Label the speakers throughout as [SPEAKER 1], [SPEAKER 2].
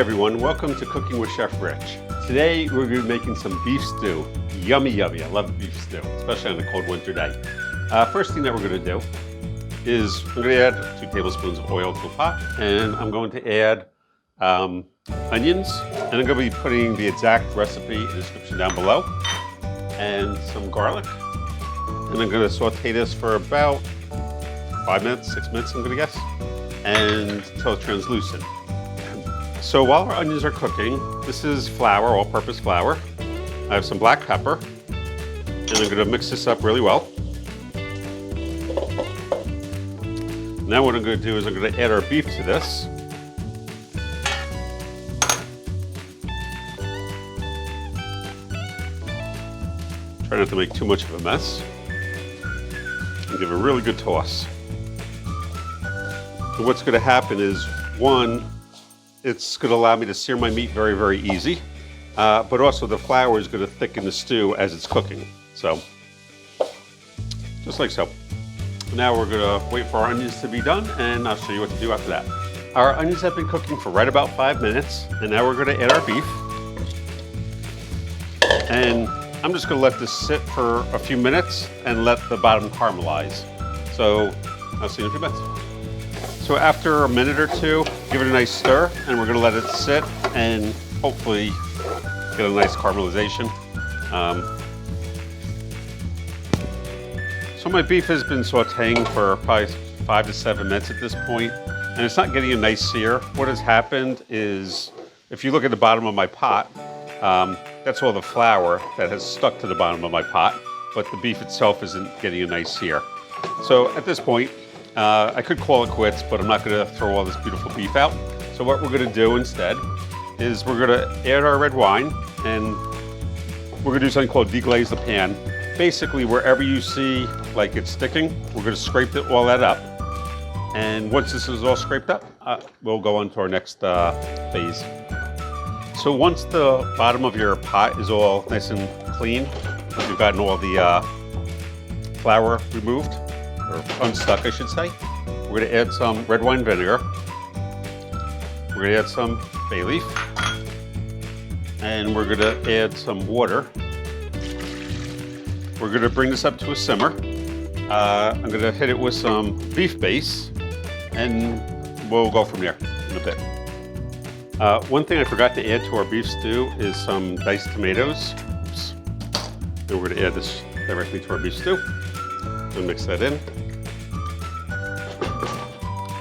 [SPEAKER 1] everyone, welcome to Cooking with Chef Rich. Today we're going to be making some beef stew. Yummy, yummy. I love beef stew, especially on a cold winter day. First thing that we're going to do is I'm going to add 2 tablespoons of oil to a pot, and I'm going to add onions, and I'm going to be putting the exact recipe in the description down below, and some garlic. And I'm going to saute this for about 5 minutes, 6 minutes, I'm going to guess, and until it's translucent. So while our onions are cooking, this is flour, all-purpose flour. I have some black pepper, and I'm going to mix this up really well. Now what I'm going to do is I'm going to add our beef to this. Try not to make too much of a mess. And give it a really good toss. And what's going to happen is, one, it's going to allow me to sear my meat very, very easy. But also the flour is going to thicken the stew as it's cooking. So, just like so. Now we're going to wait for our onions to be done, and I'll show you what to do after that. Our onions have been cooking for right about 5 minutes, and now we're going to add our beef. And I'm just going to let this sit for a few minutes and let the bottom caramelize. So, I'll see you in a few minutes. So after a minute or two, give it a nice stir, and we're going to let it sit and hopefully get a nice caramelization. So my beef has been sauteing for probably 5 to 7 minutes at this point, and it's not getting a nice sear. What has happened is, if you look at the bottom of my pot, that's all the flour that has stuck to the bottom of my pot, but the beef itself isn't getting a nice sear. So at this point, I could call it quits, but I'm not going to throw all this beautiful beef out. So what we're going to do instead is we're going to add our red wine, and we're going to do something called deglaze the pan. Basically, wherever you see like it's sticking, we're going to scrape all that up. And once this is all scraped up, we'll go on to our next phase. So once the bottom of your pot is all nice and clean, you've gotten all the flour removed, or unstuck, I should say. We're going to add some red wine vinegar. We're going to add some bay leaf. And we're going to add some water. We're going to bring this up to a simmer. I'm going to hit it with some beef base, and we'll go from there in a bit. One thing I forgot to add to our beef stew is some diced tomatoes. Oops. And we're going to add this directly to our beef stew. We'll mix that in.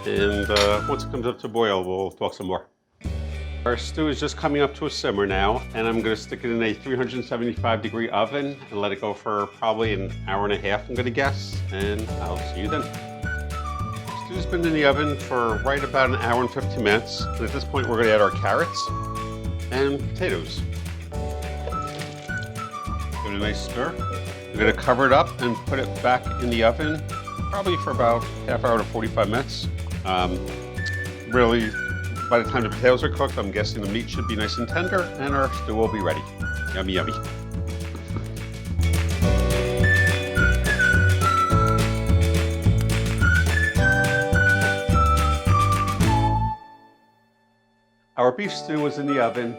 [SPEAKER 1] And once it comes up to boil, we'll talk some more. Our stew is just coming up to a simmer now, and I'm going to stick it in a 375-degree oven and let it go for probably an hour and a half, I'm going to guess, and I'll see you then. The stew's been in the oven for right about an hour and 15 minutes, and at this point we're going to add our carrots and potatoes. Give it a nice stir. We're going to cover it up and put it back in the oven, probably for about half hour to 45 minutes. Really, by the time the potatoes are cooked, I'm guessing the meat should be nice and tender, and our stew will be ready. Yummy, yummy. Our beef stew was in the oven.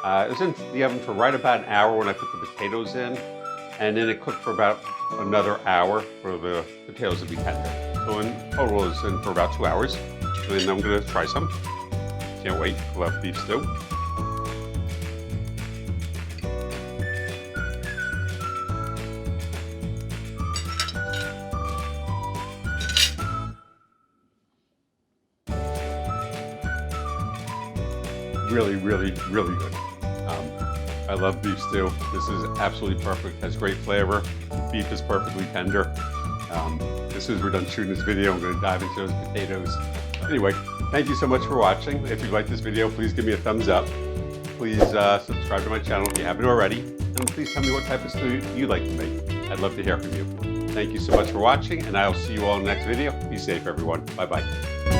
[SPEAKER 1] It was in the oven for right about an hour when I put the potatoes in, and then it cooked for about another hour for the potatoes to be tender. So in total, it's in for about 2 hours. And then I'm going to try some. Can't wait. We'll have beef stew. Really, really, really good. I love beef stew. This is absolutely perfect. Has great flavor. Beef is perfectly tender. As soon as we're done shooting this video, I'm going to dive into those potatoes. Anyway, thank you so much for watching. If you like this video, please give me a thumbs up. Please subscribe to my channel if you haven't already. And please tell me what type of stew you'd like to make. I'd love to hear from you. Thank you so much for watching, and I'll see you all in the next video. Be safe, everyone. Bye-bye.